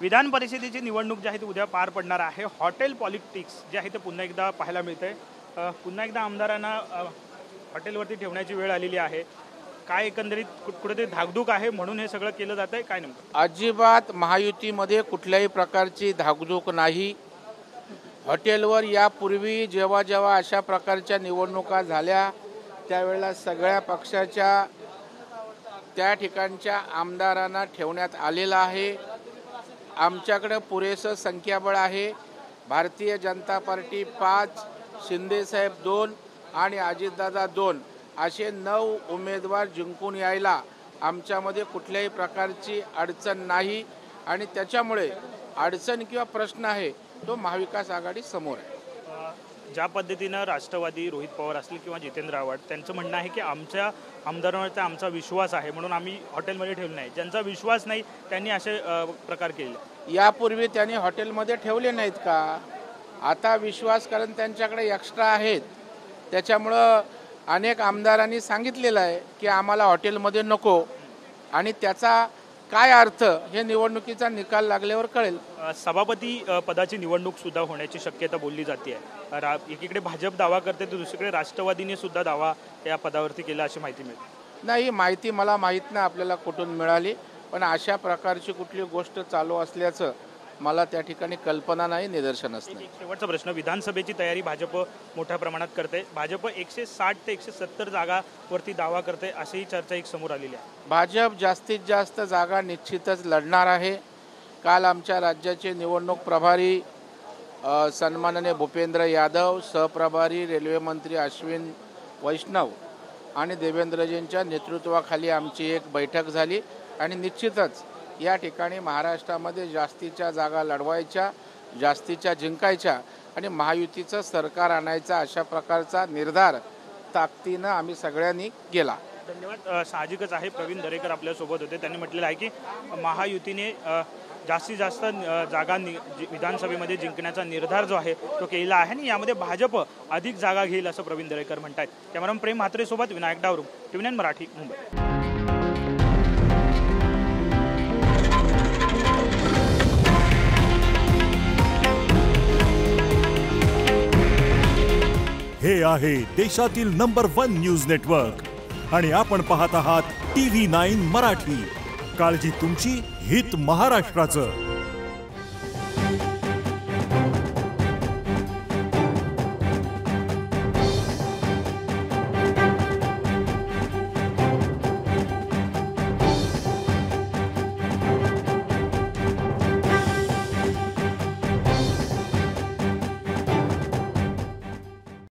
विधान परिषदेची निवडणूक जी आहे ती उद्या पार पडणार आहे। हॉटेल पॉलिटिक्स जे आहे ते पुन्हा एकदा पाहायला मिळते। पुन्हा एकदा आमदारांना हॉटेलवरती ठेवण्याची वेळ आलेली आहे। काय एकंदरीत कुठेतरी धाकधूक आहे म्हणून हे सगळं केलं जातंय काय नेमकं? अजिबात महायुतीमध्ये कुठल्याही प्रकारची धाकधूक नाही। हॉटेलवर यापूर्वी जेव्हा जेव्हा अशा प्रकारच्या निवडणुका झाल्या त्यावेळेला सगळ्या पक्षाच्या त्या ठिकाणच्या आमदारांना ठेवण्यात आलेलं आहे। आमच्याकडे पुरेसं संख्याबळ आहे। भारतीय जनता पार्टी 5, शिंदेसाहेब 2 आणि अजितदादा 2 असे 9 उमेदवार जिंकून यायला आमच्यामध्ये कुठल्याही प्रकारची अडचण नाही आणि त्याच्यामुळे अडचण किंवा प्रश्न आहे तो महाविकास आघाडी समोर आहे। ज्या पद्धतीनं राष्ट्रवादी रोहित पवार असतील किंवा जितेंद्र आव्हाड त्यांचं म्हणणं आहे की आमच्या आमदारांवरचा आमचा विश्वास आहे म्हणून आम्ही हॉटेलमध्ये ठेवलं नाही। ज्यांचा विश्वास नाही त्यांनी असे प्रकार केले। यापूर्वी त्यांनी हॉटेलमध्ये ठेवले नाहीत का? आता विश्वास कारण त्यांच्याकडे एक्स्ट्रा आहेत। त्याच्यामुळं अनेक आमदारांनी सांगितलेलं आहे की आम्हाला हॉटेलमध्ये नको आणि त्याचा काय अर्थ हे निवडणुकीचा निकाल लागल्यावर कळेल। सभापती पदाची निवडणूक सुद्धा होण्याची शक्यता बोलली जाते। एकीकडे भाजप दावा करते तर दुसरीकडे राष्ट्रवादीने सुद्धा दावा या पदावरती केला अशी माहिती मिळते। नाही, माहिती मला माहीत नाही आपल्याला कुठून मिळाली, पण अशा प्रकारची कुठली गोष्ट चालू असल्याचं मला त्या ठिकाणी कल्पना नाही, निदर्शनच नाही। शेवटचा प्रश्न, विधानसभेची तयारी भाजप मोठ्या प्रमाणात करते। भाजप 160 ते 170 जागावरती दावा करते अशीही चर्चा एक समोर आलेली आहे। भाजप जास्तीत जास्त जागा निश्चितच लढणार आहे। काल आमच्या राज्याचे निवडणूक प्रभारी सन्माननीय भूपेंद्र यादव, सहप्रभारी रेल्वे मंत्री अश्विन वैष्णव आणि देवेंद्रजींच्या नेतृत्वाखाली आमची एक बैठक झाली आणि निश्चितच या ठिकाणी महाराष्ट्रामध्ये जास्तीच्या जागा लढवायच्या, जास्तीच्या जिंकायच्या आणि महायुतीचं सरकार आणायचा अशा प्रकारचा निर्धार ताकदीनं आम्ही सगळ्यांनी केला। धन्यवाद। साहजिकच आहे, प्रवीण दरेकर आपल्यासोबत होते। त्यांनी म्हटलेलं आहे की महायुतीने जास्तीत जास्त जागा विधानसभेमध्ये जिंकण्याचा निर्धार जो आहे तो केलेला आहे आणि यामध्ये भाजप अधिक जागा घेईल असं प्रवीण दरेकर म्हणतात। कॅमेरामन प्रेम म्हात्रेसोबत विनायक डावरू, TV9 मराठी, मुंबई। हे आहे देशातील नंबर 1 न्यूज नेटवर्क आणि आपण पाहत आहात TV9 मराठी। काळजी तुमची, हित महाराष्ट्राचं।